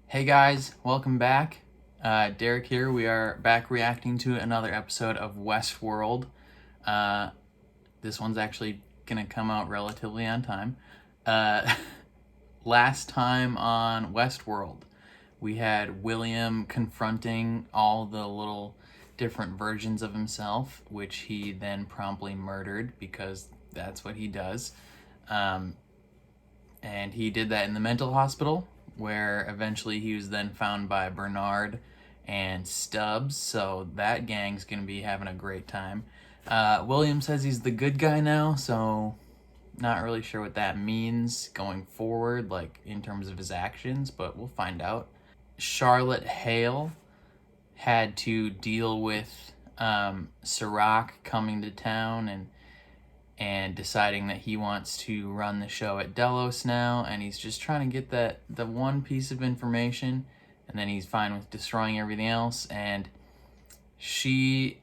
Hey guys, welcome back. Derek here. We are back reacting to another episode of Westworld. This one's actually gonna come out relatively on time. Last time on Westworld, we had William confronting all the little different versions of himself, which he then promptly murdered because that's what he does. And he did that in the mental hospital, where eventually he was then found by Bernard and Stubbs, so that gang's gonna be having a great time. William says he's the good guy now, so not really sure what that means going forward, like in terms of his actions, but we'll find out. Charlotte Hale had to deal with Sirach coming to town and deciding that he wants to run the show at Delos now, and he's just trying to get the one piece of information, and then he's fine with destroying everything else. And she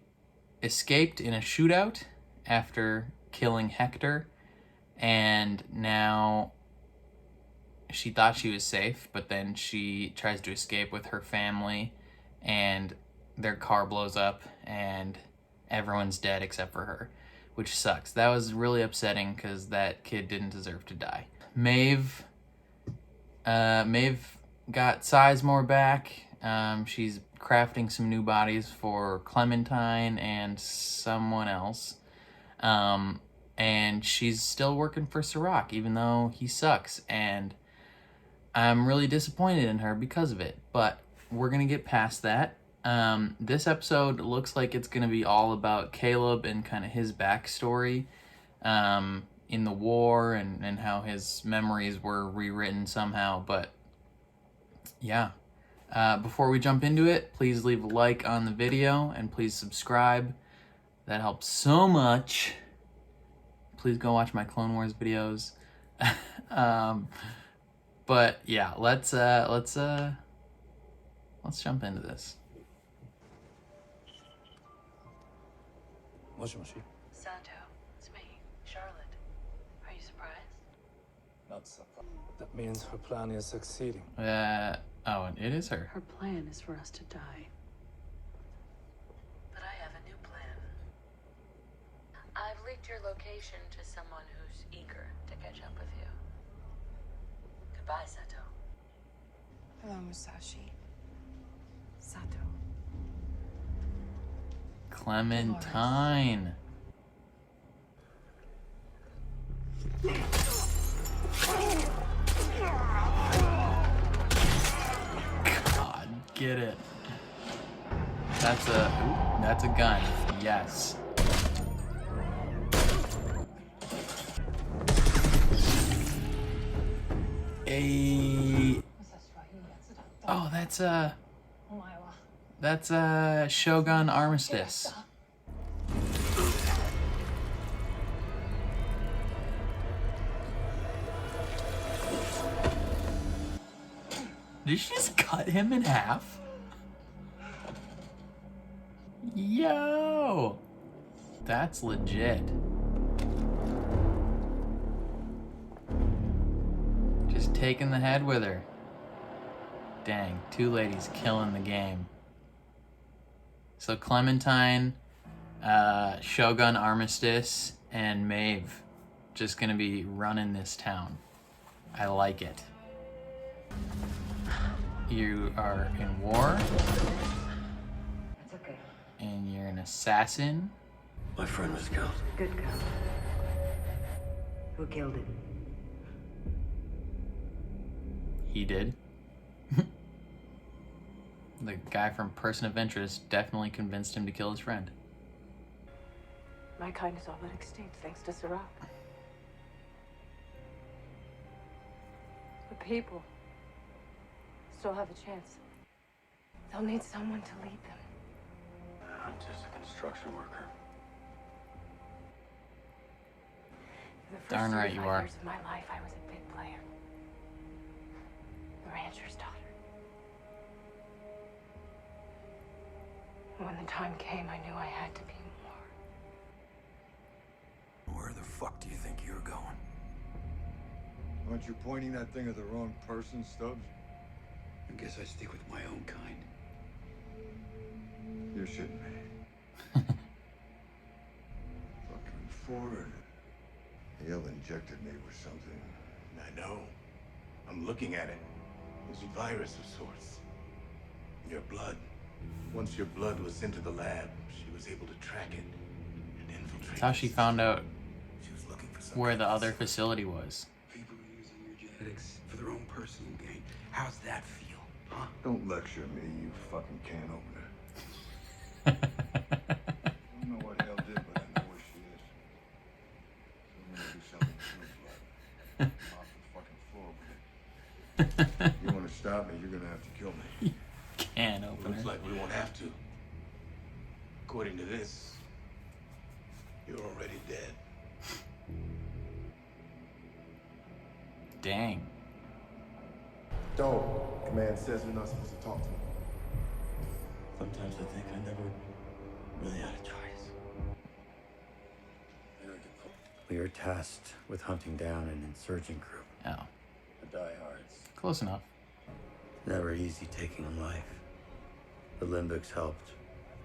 escaped in a shootout after killing Hector, and now she thought she was safe, but then she tries to escape with her family, and their car blows up, and everyone's dead except for her, which sucks. That was really upsetting because that kid didn't deserve to die. Maeve got Sizemore back. She's crafting some new bodies for Clementine and someone else. And she's still working for Sirach, even though he sucks. And I'm really disappointed in her because of it. But we're going to get past that. This episode looks like it's going to be all about Caleb and kind of his backstory in the war and how his memories were rewritten somehow. But yeah, before we jump into it, please leave a like on the video and please subscribe. That helps so much. Please go watch my Clone Wars videos. But yeah, let's jump into this. Santo, it's me, Charlotte. Are you surprised? Not surprised. That means her plan is succeeding. Oh, and it is her. Her plan is for us to die. But I have a new plan. I've leaked your location to someone who's eager to catch up with you. Goodbye, Sato. Hello, Musashi. Sato. Clementine. God, get it. That's a gun. Yes. Oh, that's a Shogun Armistice. Did she just cut him in half? Yo! That's legit. Just taking the head with her. Dang, two ladies killing the game. So Clementine, Shogun Armistice, and Maeve just gonna be running this town. I like it. You are in war. It's okay. And you're an assassin. My friend was killed. Good girl. Who killed him? He did. The guy from Person of Interest definitely convinced him to kill his friend. My kind is all but extinct thanks to Sirach. The people still have a chance. They'll need someone to lead them. I'm just a construction worker. For the first Darn right you 35 are. years of my life, I was a big player. A rancher's daughter. When the time came, I knew I had to be more. Where the fuck do you think you're going? Aren't you pointing that thing at the wrong person, Stubbs? I guess I stick with my own kind. You shouldn't be. Fucking forward. Hale injected me with something. I know. I'm looking at it. There's a virus of sorts. In your blood. Once your blood was into the lab, she was able to track it and infiltrate. That's how she found out She was looking for something. where the other facility was. People are using your genetics for their own personal gain. How's that feel, huh? Don't lecture me, you fucking can opener. I don't know what Hale did, but I know where she is. So I'm gonna do something to her blood. Off the fucking floor with it. You wanna stop me, you're gonna have to kill me. Can opener. Looks like we won't have to. According to this, you're already dead. Dang. Don't. Command says we're not supposed to talk to him. Sometimes I think I never really had a choice. We are tasked with hunting down an insurgent group. Oh, The diehards. close enough. Never easy taking on life. The limbics helped.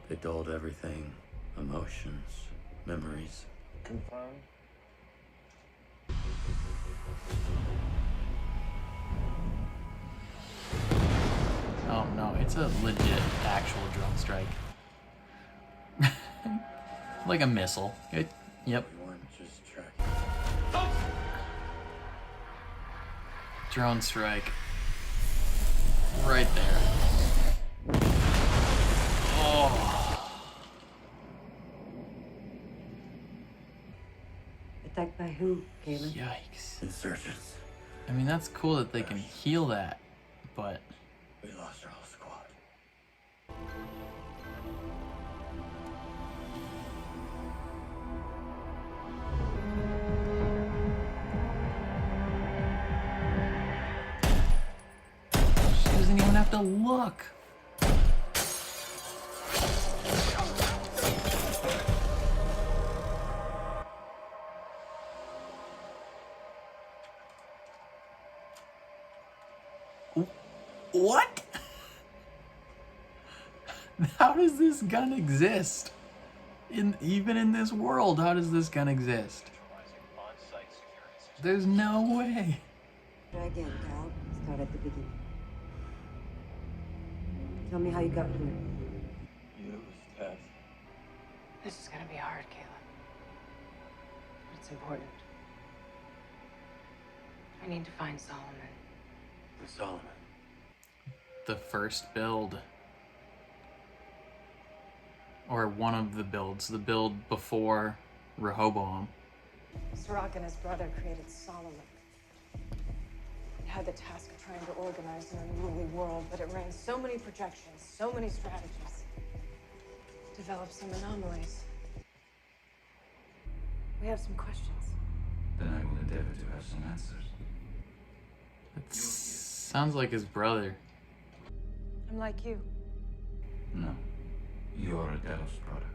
They dulled everything. Emotions, memories. Confirmed. Oh no, it's a legit actual drone strike. Like a missile. Yep. We weren't just tracking. Drone strike. Right there. Oh. Attacked by who, Galen? Yikes. Insurgents. I mean, that's cool that they can heal that, but We lost our whole squad. she doesn't even have to look. What? How does this gun exist? Even in this world, how does this gun exist? There's no way. Try again, Cal. Start at the beginning. Tell me how you got here. You was tough. This is gonna be hard, Caleb. But it's important. I need to find Solomon. Solomon. The first build. Or one of the builds. The build before Rehoboam. Sirach and his brother created Solomon. It had the task of trying to organize an unruly world, but it ran so many projections, so many strategies. Developed some anomalies. We have some questions. Then I will endeavor to have some answers. It sounds like his brother. I'm like you. No. You are a Delos product.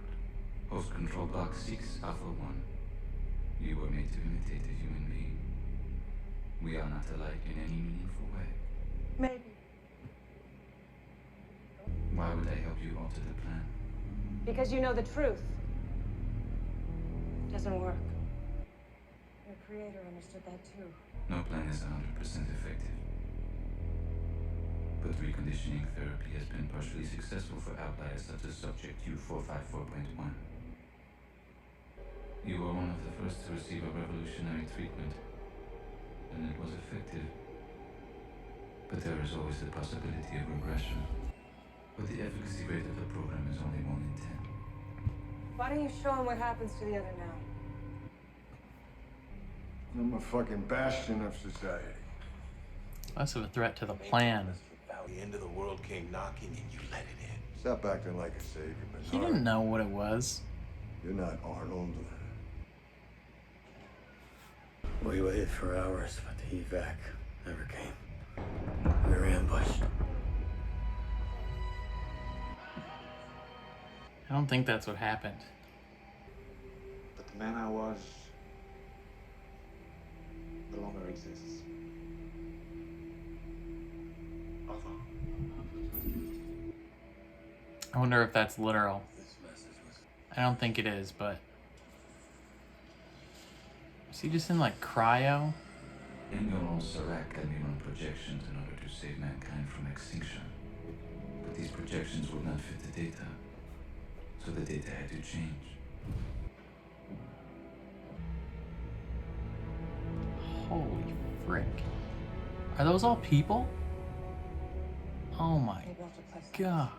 Host control block 6 Alpha 1. You were made to imitate a human being. We are not alike in any meaningful way. Maybe. Why would I help you alter the plan? Because you know the truth. It doesn't work. Your creator understood that too. No plan is 100% effective. But reconditioning therapy has been partially successful for outliers such as Subject U454.1. You were one of the first to receive a revolutionary treatment, and it was effective. But there is always the possibility of regression. But the efficacy rate of the program is only 1 in 10. Why don't you show him what happens to the other now? I'm a fucking bastion of society. Less of a threat to the plan. The end of the world came knocking and you let it in. Stop acting like a savior, but He didn't know what it was. You're not Arnold. We waited for hours, but the evac never came. We were ambushed. I don't think that's what happened. But the man I was no longer exists. Other. I wonder if that's literal. I don't think it is, but... Is he just in, like, cryo? In your own Serac can be run projections in order to save mankind from extinction. But these projections would not fit the data. So the data had to change. Holy frick. Are those all people? Oh my god.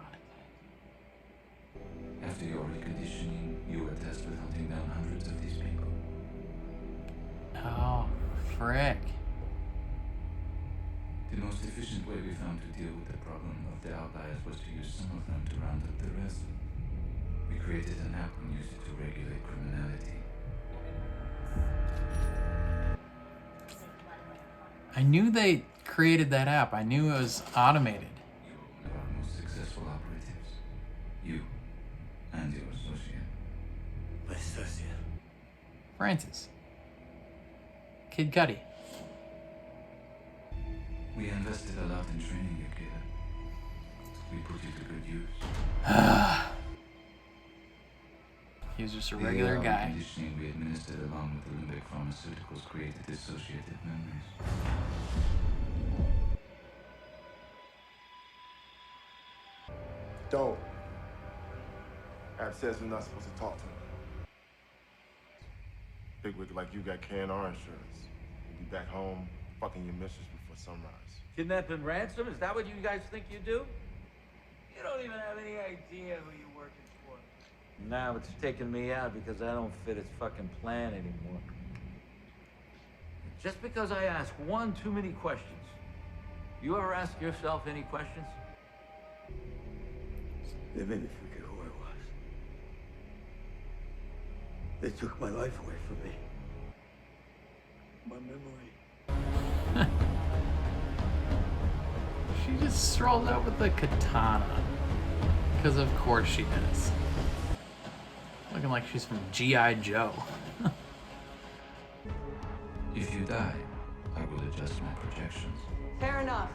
After your reconditioning, you were tasked with hunting down hundreds of these people. Oh, frick. The most efficient way we found to deal with the problem of the outliers was to use some of them to round up the rest. We created an app and used it to regulate criminality. I knew they created that app. I knew it was automated. You were one of our most successful operatives. You and your associate. My associate. Francis. Kid Cudi. We invested a lot in training you, kid. We put you to good use. He was just a regular guy. The conditioning we administered along with the limbic pharmaceuticals created dissociative memories. Don't. App says we're not supposed to talk to him. Bigwig like you got K&R insurance. You'll be back home, fucking your mistress before sunrise. Kidnap and ransom? Is that what you guys think you do? You don't even have any idea who you're working for. Now it's taking me out because I don't fit its fucking plan anymore. Just because I ask one too many questions. You ever ask yourself any questions? They made me forget who I was. They took my life away from me. My memory. She just strolls out with the katana. Because of course she does. Looking like she's from G.I. Joe. If you die, I will adjust my projections. Fair enough.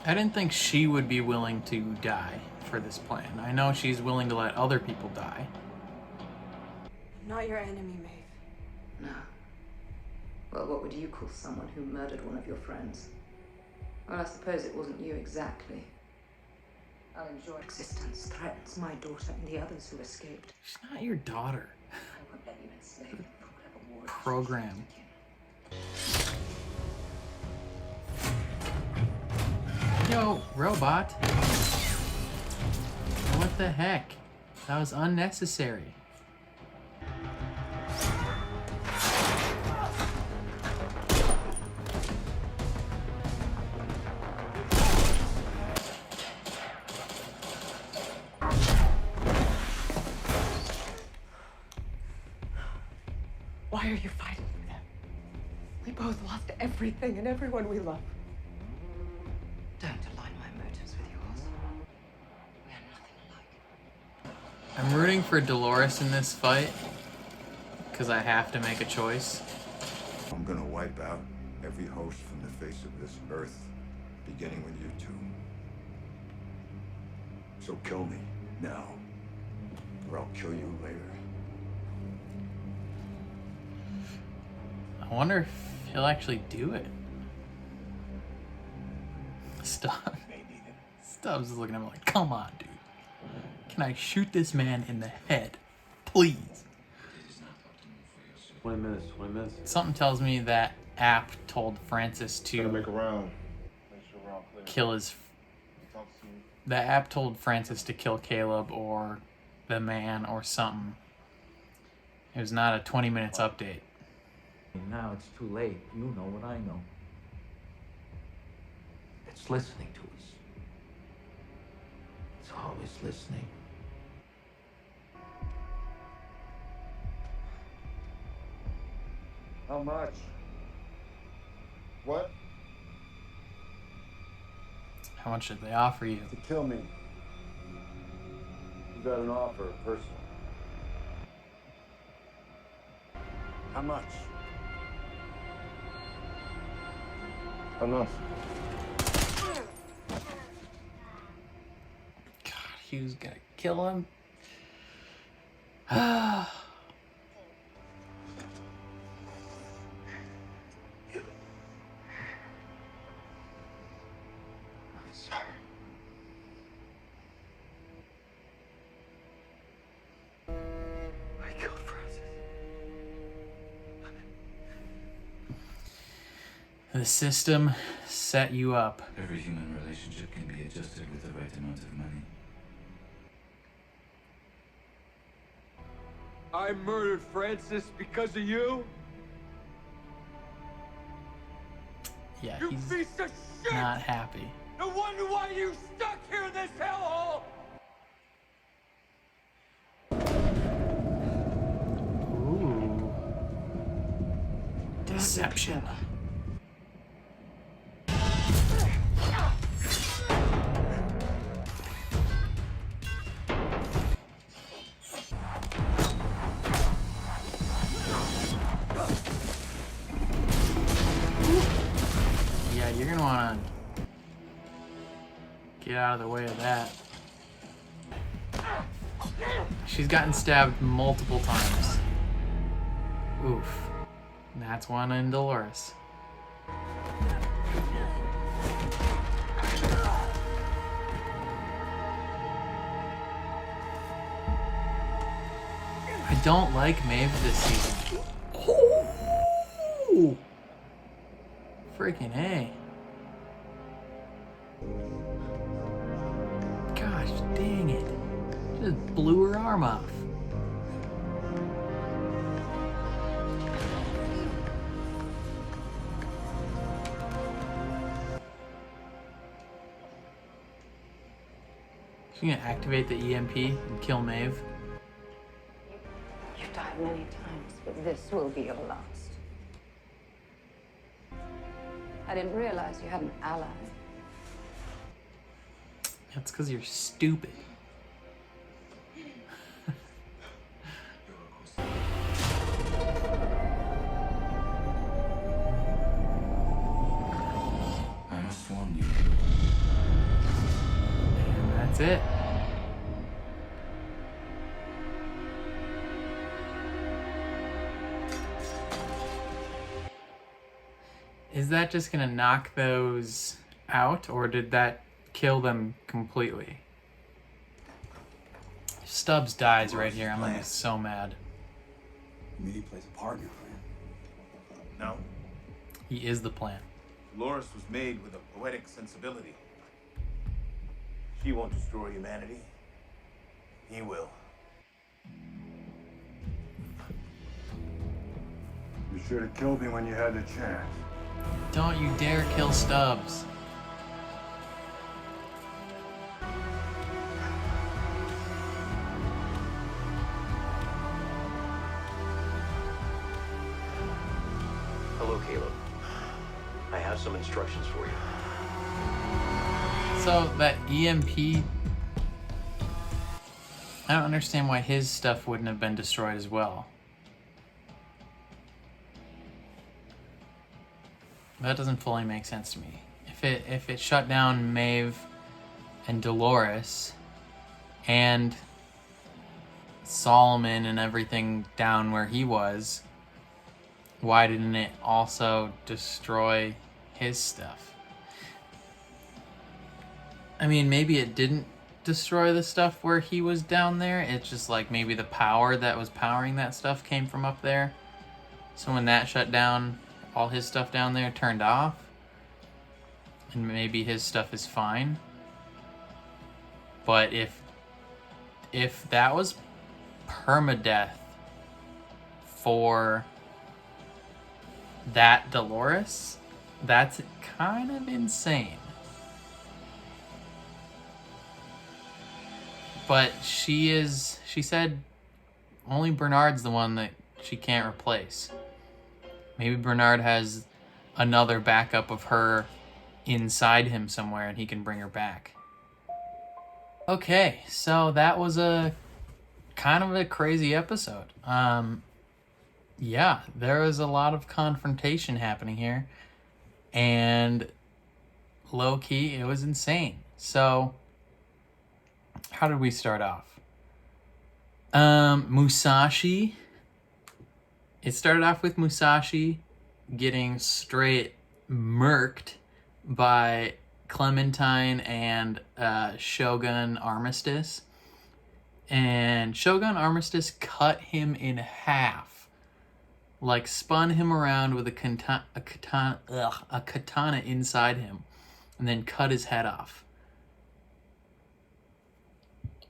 I didn't think she would be willing to die for this plan. I know she's willing to let other people die. I'm not your enemy, Maeve. No. Well, what would you call someone who murdered one of your friends? Well, I suppose it wasn't you exactly. I'll enjoy existence threatens my daughter and the others who escaped. She's not your daughter. I won't let you enslave them for whatever war it is Program. Yo, robot. What the heck? That was unnecessary. Why are you fighting with them? We both lost everything and everyone we love. Don't align my motives with yours. We are nothing alike. I'm rooting for Dolores in this fight because I have to make a choice. I'm gonna wipe out every host from the face of this earth, beginning with you two. So kill me now, or I'll kill you later. I wonder if he'll actually do it. Stubbs is looking at me like, come on, dude. Can I shoot this man in the head? Please. 20 minutes, 20 minutes. Something tells me that app told Francis Gotta to make a round. Make sure we're all clear. kill his... Talk soon. The app told Francis to kill Caleb or the man or something. It was not a 20 minutes update. Now it's too late. You know what I know. It's listening to us. It's always listening. How much? What? How much did they offer you? To kill me. You got an offer, personal. How much? Enough. she was gonna kill him. The system set you up. Every human relationship can be adjusted with the right amount of money. I murdered Francis because of you? Yeah, You he's piece of shit! not happy. No wonder why you stuck here in this hellhole! Ooh. Deception. Yeah, you're gonna wanna get out of the way of that. She's gotten stabbed multiple times. Oof. And that's one in Dolores. I don't like Maeve this season. Oh! Freaking A. Gosh dang it. Just blew her arm off. She's gonna activate the EMP and kill Maeve. You've died many times, but this will be your last. I didn't realize you had an ally. That's because you're stupid. I must warn you. And that's it. Is that just gonna knock those out, or did that kill them completely? If Stubbs dies right here, I'm gonna be so mad. Meaty plays a part in your plan. No. He is the plan. Dolores was made with a poetic sensibility. She won't destroy humanity. He will. You should have killed me when you had the chance. Don't you dare kill Stubbs. Hello, Caleb. I have some instructions for you. So that EMP, I don't understand why his stuff wouldn't have been destroyed as well. That doesn't fully make sense to me. If it shut down Maeve and Dolores and Solomon and everything down where he was, why didn't it also destroy his stuff? I mean, maybe it didn't destroy the stuff where he was down there. It's just like maybe the power that was powering that stuff came from up there. So when that shut down, all his stuff down there turned off. And maybe his stuff is fine. But if that was permadeath for that Dolores, that's kind of insane. But she said only Bernard's the one that she can't replace. Maybe Bernard has another backup of her inside him somewhere and he can bring her back. Okay, so that was a kind of a crazy episode. Yeah, there was a lot of confrontation happening here. And low-key, it was insane. So how did we start off? Musashi. It started off with Musashi getting straight murked by Clementine and Shogun Armistice. And Shogun Armistice cut him in half. Like, spun him around with a katana inside him. And then cut his head off.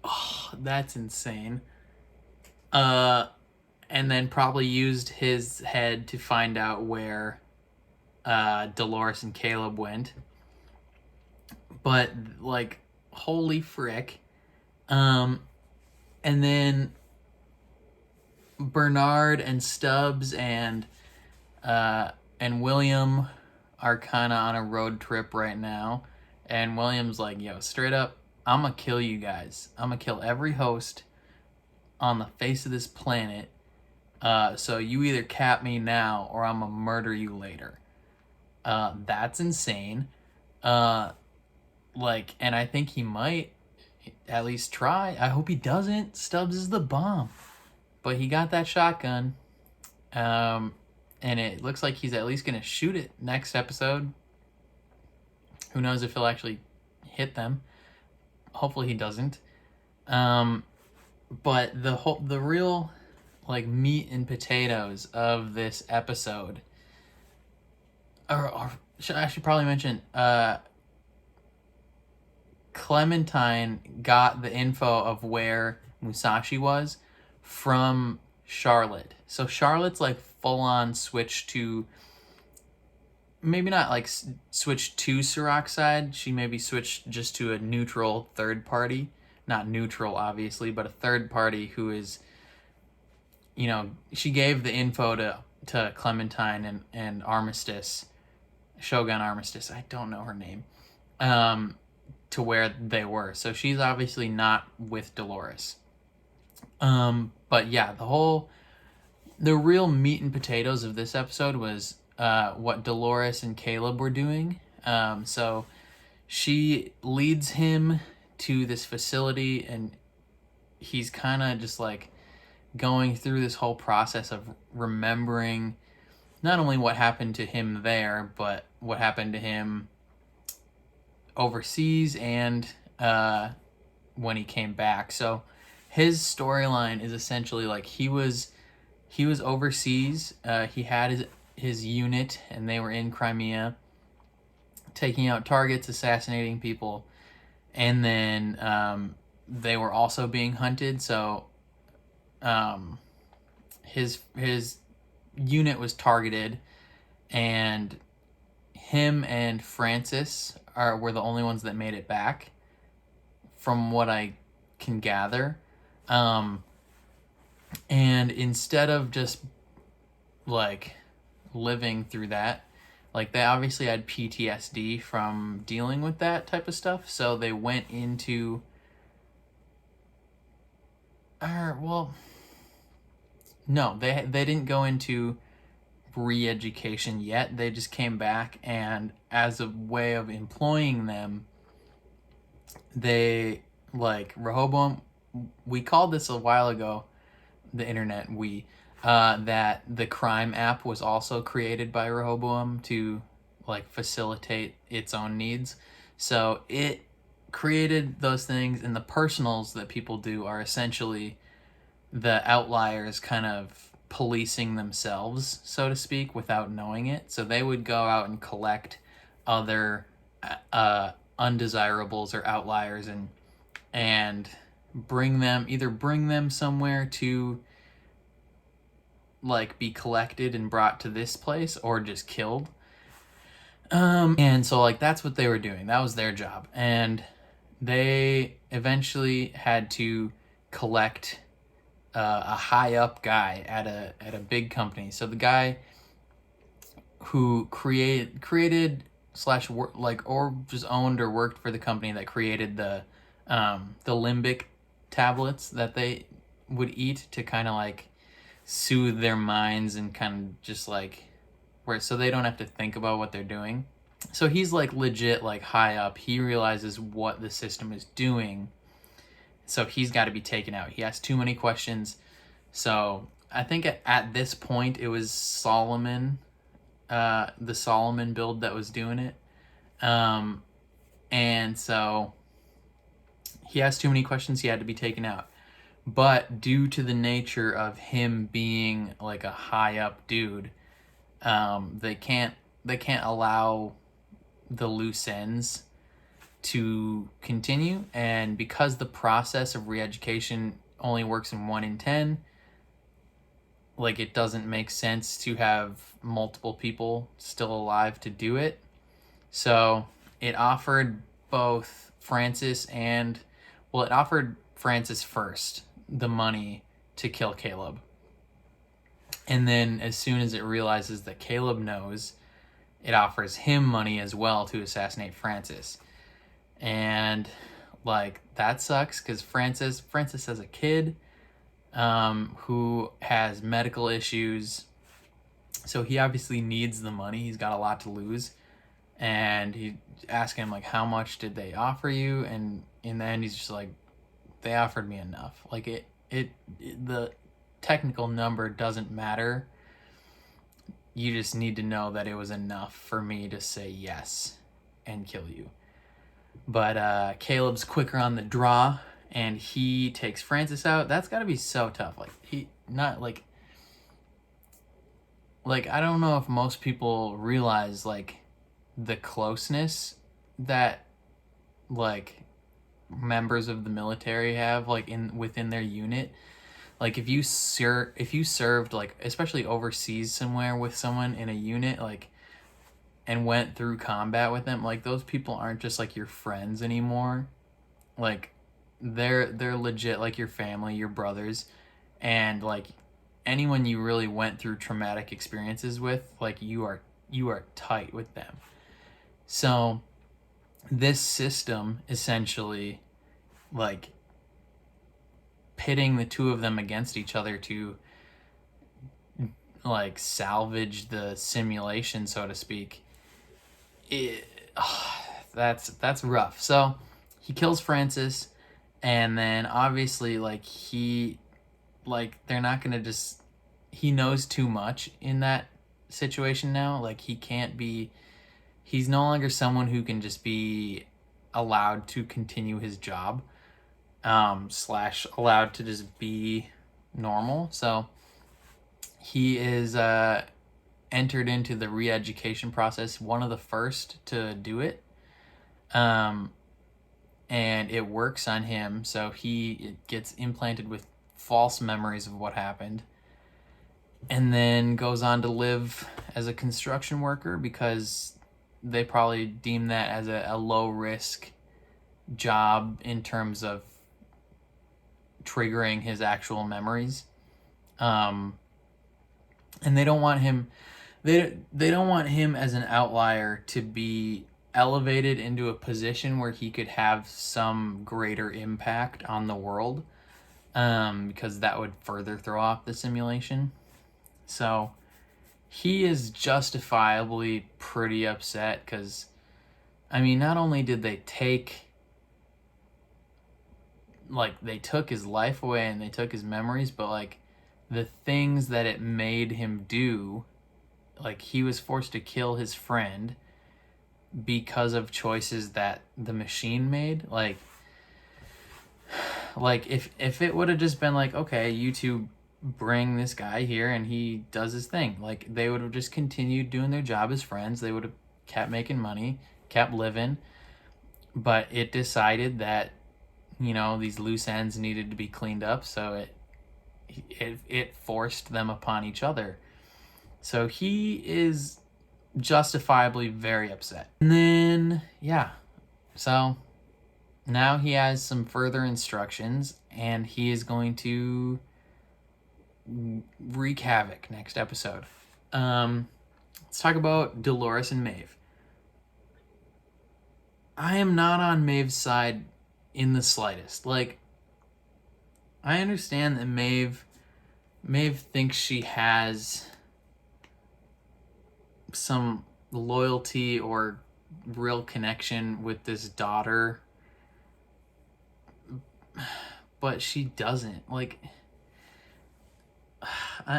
Oh, that's insane. And then probably used his head to find out where Dolores and Caleb went. But, like, holy frick. And then Bernard and Stubbs and William are kind of on a road trip right now. And William's like, yo, straight up, I'm going to kill you guys. I'm going to kill every host on the face of this planet. So you either cap me now or I'm going to murder you later. That's insane. And I think he might at least try. I hope he doesn't. Stubbs is the bomb. But he got that shotgun. And it looks like he's at least going to shoot it next episode. Who knows if he'll actually hit them. Hopefully he doesn't. But the real like meat and potatoes of this episode, or I should probably mention, Clementine got the info of where Musashi was from Charlotte. So Charlotte's like full on switched to, maybe not like switched to Sirach's side. She maybe switched just to a neutral third party. Not neutral, obviously, but a third party who is, you know, she gave the info to Clementine and Armistice, Shogun Armistice, I don't know her name, to where they were. So she's obviously not with Dolores. But yeah, the real meat and potatoes of this episode was what Dolores and Caleb were doing. So she leads him to this facility, and he's kind of just like going through this whole process of remembering not only what happened to him there, but what happened to him overseas and when he came back. So his storyline is essentially like he was overseas. He had his unit, and they were in Crimea taking out targets, assassinating people, and then they were also being hunted. So his unit was targeted, and him and Francis were the only ones that made it back, from what I can gather. And instead of just like living through that, like they obviously had PTSD from dealing with that type of stuff, so they went into no, they didn't go into re-education yet. They just came back, and as a way of employing them, they, like, Rehoboam, we called this a while ago, the internet, that the crime app was also created by Rehoboam to, like, facilitate its own needs. So it created those things, and the personals that people do are essentially the outliers kind of policing themselves, so to speak, without knowing it. So they would go out and collect other undesirables or outliers and bring them somewhere to like be collected and brought to this place, or just killed. And so like that's what they were doing. That was their job. And they eventually had to collect a high up guy at a big company. So the guy who created slash or just owned or worked for the company that created the limbic tablets that they would eat to kind of like soothe their minds and kind of just like so they don't have to think about what they're doing. So he's like legit like high up. He realizes what the system is doing, So he's got to be taken out. He has too many questions. So I think at this point it was Solomon, the Solomon build that was doing it. And so he has too many questions. He had to be taken out. But due to the nature of him being like a high up dude, they can't allow the loose ends to continue. And because the process of re-education only works in 1 in 10, like it doesn't make sense to have multiple people still alive to do it. So it offered both Francis and, well, it offered Francis first the money to kill Caleb. And then as soon as it realizes that Caleb knows, it offers him money as well to assassinate Francis. And like that sucks because Francis has a kid who has medical issues. So he obviously needs the money. He's got a lot to lose. And he's asking him like, how much did they offer you? And in the end, he's just like, they offered me enough. Like the technical number doesn't matter. You just need to know that it was enough for me to say yes and kill you. But Caleb's quicker on the draw, and he takes Francis out. That's got to be so tough. Like I don't know if most people realize like the closeness that like members of the military have like within their unit. Like if you served like especially overseas somewhere with someone in a unit like and went through combat with them, like those people aren't just like your friends anymore. Like they're legit like your family, your brothers, and like anyone you really went through traumatic experiences with, like you are tight with them. So this system essentially like pitting the two of them against each other to like salvage the simulation, so to speak. That's rough. So he kills Francis, and then obviously like they're not gonna just, he knows too much in that situation now. Like he's no longer someone who can just be allowed to continue his job, / allowed to just be normal. So he is entered into the re-education process, one of the first to do it. And it works on him, so he gets implanted with false memories of what happened, and then goes on to live as a construction worker because they probably deem that as a low risk job in terms of triggering his actual memories. And they don't want him they don't want him as an outlier to be elevated into a position where he could have some greater impact on the world, because that would further throw off the simulation. So he is justifiably pretty upset because, I mean, not only did they took his life away and they took his memories, but like the things that it made him do, like he was forced to kill his friend because of choices that the machine made. Like if it would have just been like, okay, you two bring this guy here and he does his thing, like they would have just continued doing their job as friends. They would have kept making money, kept living. But it decided that, you know, these loose ends needed to be cleaned up, so it forced them upon each other. So he is justifiably very upset. And then, yeah. So now he has some further instructions, and he is going to wreak havoc next episode. Let's talk about Dolores and Maeve. I am not on Maeve's side in the slightest. Like, I understand that Maeve thinks she has some loyalty or real connection with this daughter, but she doesn't. Like,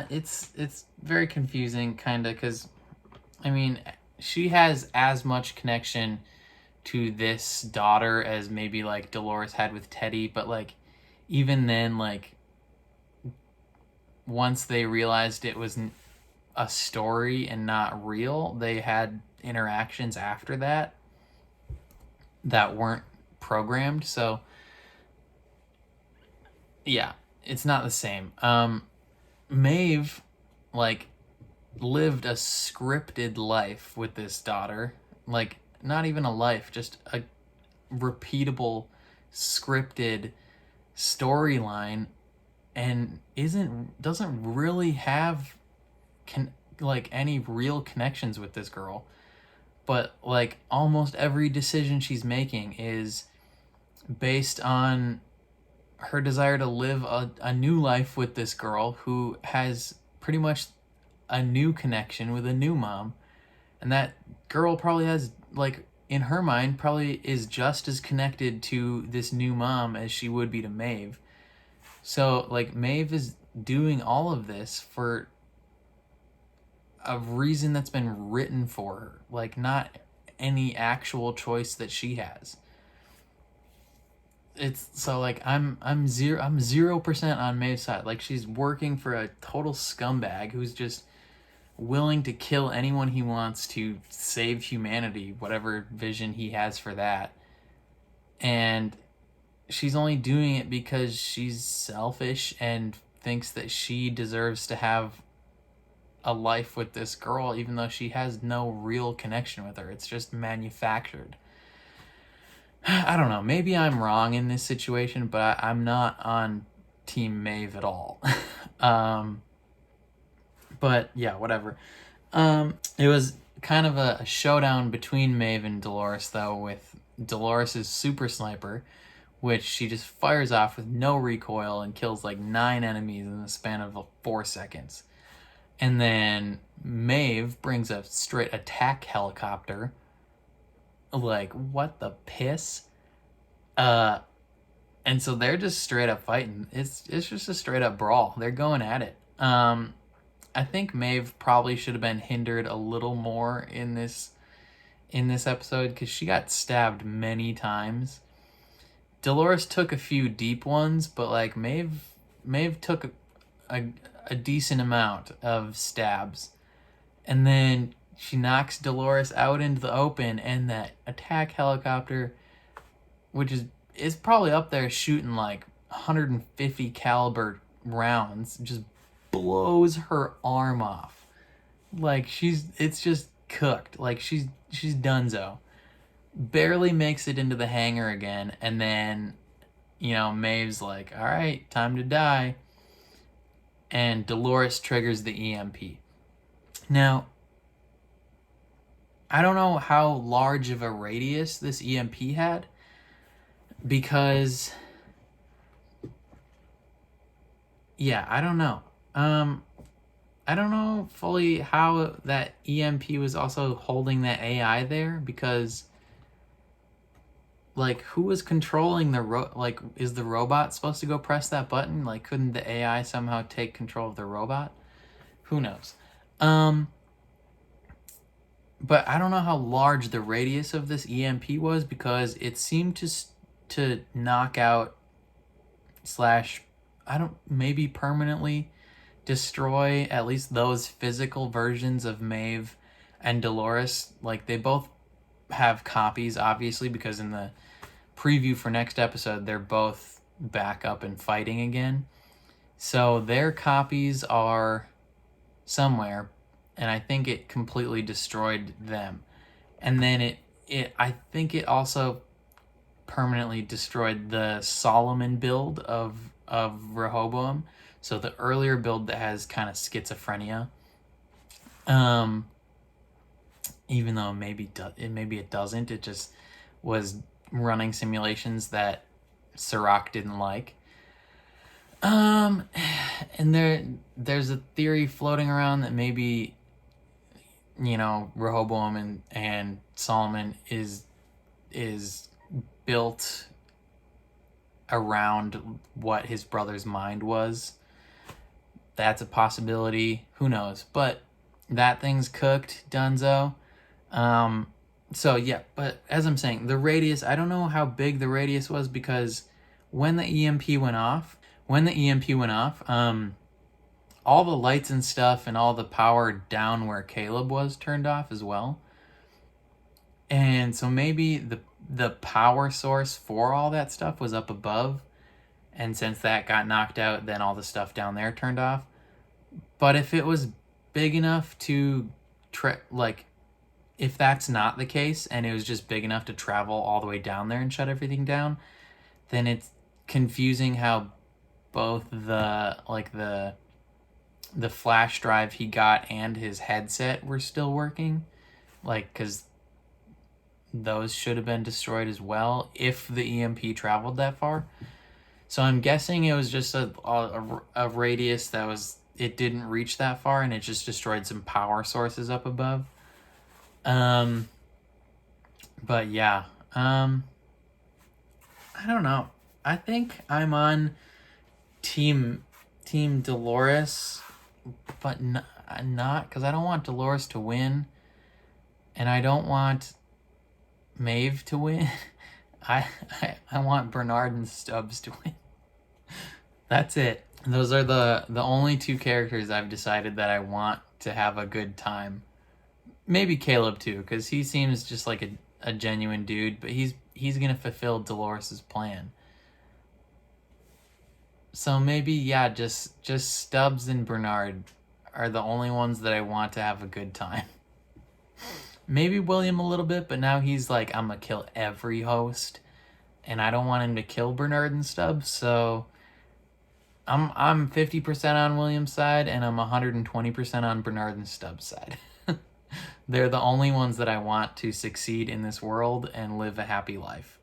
it's very confusing, kind of, because, I mean, she has as much connection to this daughter as maybe, like, Dolores had with Teddy, but, like, even then, like, once they realized it was a story and not real, they had interactions after that weren't programmed. So yeah, it's not the same. Maeve, like, lived a scripted life with this daughter. Like, not even a life, just a repeatable scripted storyline, and doesn't really have like any real connections with this girl. But like almost every decision she's making is based on her desire to live a new life with this girl who has pretty much a new connection with a new mom. And that girl probably has, like, in her mind, probably is just as connected to this new mom as she would be to Maeve. So, like, Maeve is doing all of this for a reason that's been written for her. Like, not any actual choice that she has. It's so, like, I'm 0% on Maeve's side. Like, she's working for a total scumbag who's just willing to kill anyone he wants to save humanity, whatever vision he has for that. And she's only doing it because she's selfish and thinks that she deserves to have a life with this girl, even though she has no real connection with her. It's just manufactured. I don't know. Maybe I'm wrong in this situation, but I'm not on Team Maeve at all. But yeah, whatever. It was kind of a showdown between Maeve and Dolores, though, with Dolores' super sniper, which she just fires off with no recoil and kills like 9 enemies in the span of 4 seconds. And then Maeve brings a straight attack helicopter. Like, what the piss? And so they're just straight up fighting. It's just a straight up brawl. They're going at it. I think Maeve probably should have been hindered a little more in this episode because she got stabbed many times. Dolores took a few deep ones, but like Maeve took a decent amount of stabs. And then she knocks Dolores out into the open, and that attack helicopter, which is probably up there shooting like 150 caliber rounds, just blows her arm off. Like, it's just cooked. Like, she's donezo. Barely makes it into the hangar again, and then, you know, Maeve's like, all right, time to die. And Dolores triggers the EMP. Now, I don't know how large of a radius this EMP had, because, yeah, I don't know. I don't know fully how that EMP was also holding that AI there, because, like, who was controlling the is the robot supposed to go press that button? Like, couldn't the AI somehow take control of the robot? Who knows? But I don't know how large the radius of this EMP was, because it seemed to knock out / maybe permanently destroy at least those physical versions of Maeve and Dolores. Like, they both have copies, obviously, because in the preview for next episode, they're both back up and fighting again. So their copies are somewhere, and I think it completely destroyed them. And then I think it also permanently destroyed the Solomon build of Rehoboam. So the earlier build that has kind of schizophrenia. Even though maybe it doesn't. It just was running simulations that Sirach didn't like. And there's a theory floating around that maybe, you know, Rehoboam and Solomon is built around what his brother's mind was. That's a possibility. Who knows? But that thing's cooked, Dunzo. So yeah, but as I'm saying, the radius, I don't know how big the radius was, because when the EMP went off, all the lights and stuff and all the power down where Caleb was turned off as well. And so maybe the power source for all that stuff was up above, and since that got knocked out, then all the stuff down there turned off. But if it was big enough to if that's not the case and it was just big enough to travel all the way down there and shut everything down, then it's confusing how both the flash drive he got and his headset were still working, because those should have been destroyed as well if the EMP traveled that far. So I'm guessing it was just a radius that it didn't reach that far, and it just destroyed some power sources up above. But yeah, I don't know. I think I'm on team Dolores, but not because I don't want Dolores to win, and I don't want Maeve to win. I want Bernard and Stubbs to win. That's it. Those are the only two characters I've decided that I want to have a good time. Maybe Caleb too, because he seems just like a genuine dude, but he's gonna fulfill Dolores's plan. So maybe, yeah, just Stubbs and Bernard are the only ones that I want to have a good time. Maybe William a little bit, but now he's like, I'm gonna kill every host, and I don't want him to kill Bernard and Stubbs, so I'm 50% on William's side, and I'm 120% on Bernard and Stubbs' side. They're the only ones that I want to succeed in this world and live a happy life.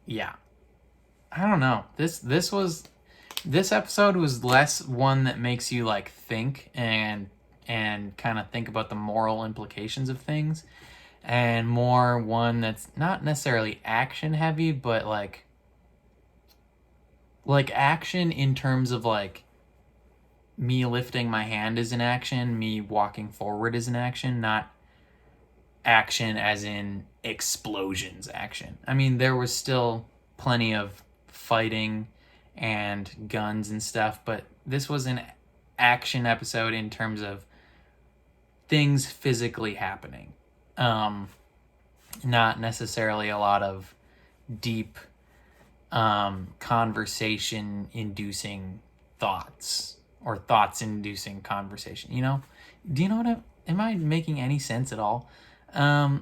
Yeah. I don't know. This episode was less one that makes you like think and kind of think about the moral implications of things, and more one that's not necessarily action heavy, but like action in terms of like me lifting my hand is an action, me walking forward is an action, not action as in explosions action. I mean, there was still plenty of fighting and guns and stuff, but this was an action episode in terms of things physically happening. Not necessarily a lot of deep conversation inducing thoughts or thoughts inducing conversation, you know? Do you know what am I making any sense at all? I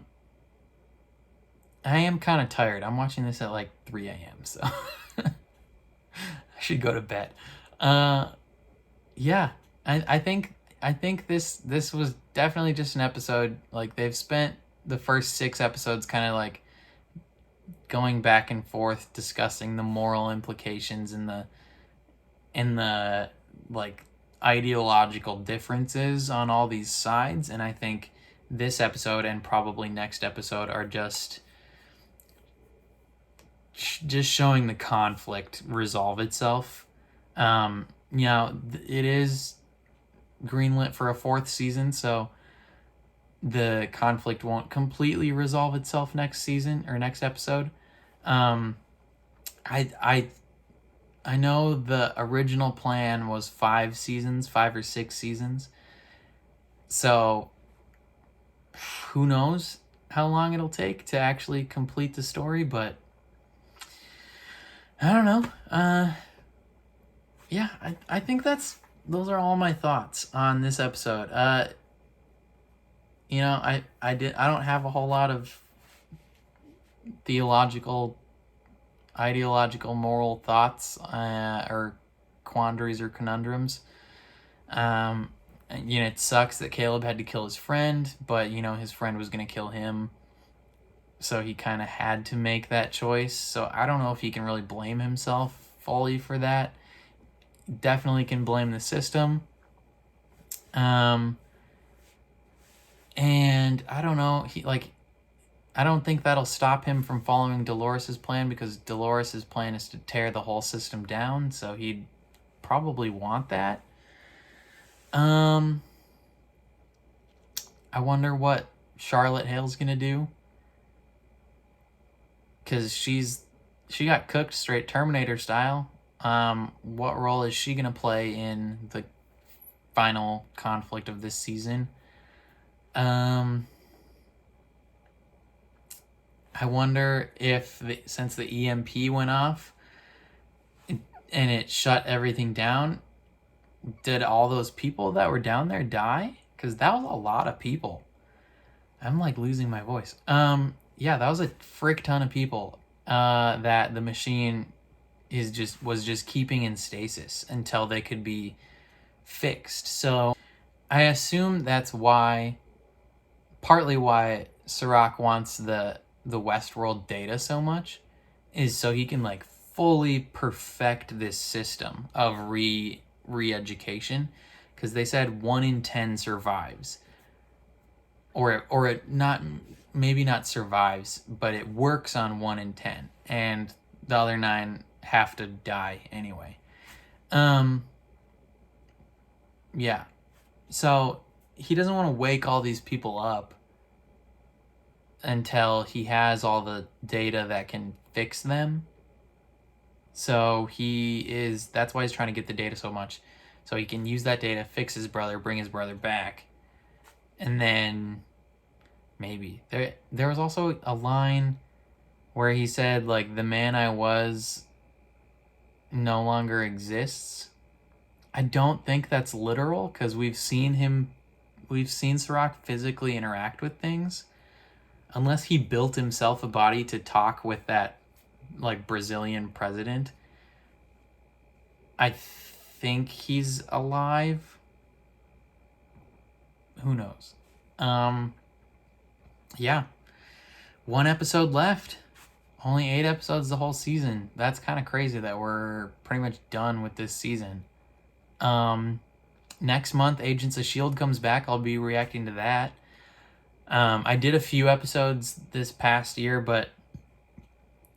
am kind of tired. I'm watching this at like 3 a.m. so I should go to bed. Yeah, I think this was definitely just an episode. Like, they've spent the first 6 episodes kind of like going back and forth discussing the moral implications and the like ideological differences on all these sides, and I think this episode and probably next episode are just showing the conflict resolve itself. You know, it is greenlit for a 4th season, so the conflict won't completely resolve itself next season or next episode. I know the original plan was 5 seasons, 5 or 6 seasons. So who knows how long it'll take to actually complete the story, but I don't know. Yeah, I think those are all my thoughts on this episode. You know, I don't have a whole lot of theological, ideological, moral thoughts or quandaries or conundrums. You know, it sucks that Caleb had to kill his friend, but you know, his friend was going to kill him, so he kind of had to make that choice. So I don't know if he can really blame himself fully for that. Definitely can blame the system. And I don't know, I don't think that'll stop him from following Dolores' plan, because Dolores' plan is to tear the whole system down, so he'd probably want that. I wonder what Charlotte Hale's gonna do, because she got cooked straight Terminator style. What role is she gonna play in the final conflict of this season? I wonder if, since the EMP went off and it shut everything down, did all those people that were down there die? Because that was a lot of people. I'm like losing my voice. Yeah, that was a frick ton of people that the machine was just keeping in stasis until they could be fixed. So I assume that's partly why Serac wants the Westworld data so much, is so he can like fully perfect this system of re-education, because they said 1 in 10 survives, or it not, maybe not survives, but it works on 1 in 10, and the other 9 have to die anyway. Yeah, so he doesn't want to wake all these people up until he has all the data that can fix them. So that's why he's trying to get the data so much, so he can use that data, fix his brother, bring his brother back. And then maybe there was also a line where he said, like, the man I was no longer exists. I don't think that's literal, because we've seen Serac physically interact with things. Unless he built himself a body to talk with that, like, Brazilian president, I think he's alive. Who knows? Yeah. 1 episode left. Only 8 episodes the whole season. That's kind of crazy that we're pretty much done with this season. Next month, Agents of S.H.I.E.L.D. comes back. I'll be reacting to that. I did a few episodes this past year, but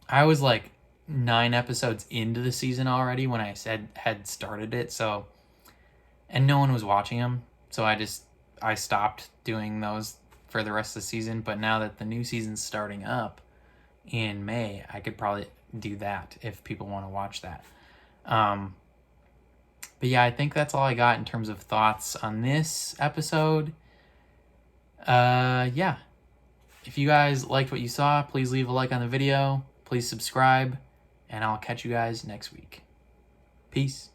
I was like 9 episodes into the season already when I had started it. So, and no one was watching them, so I stopped doing those for the rest of the season. But now that the new season's starting up in May, I could probably do that if people want to watch that. But yeah, I think that's all I got in terms of thoughts on this episode. Yeah. If you guys liked what you saw, please leave a like on the video. Please subscribe, and I'll catch you guys next week. Peace.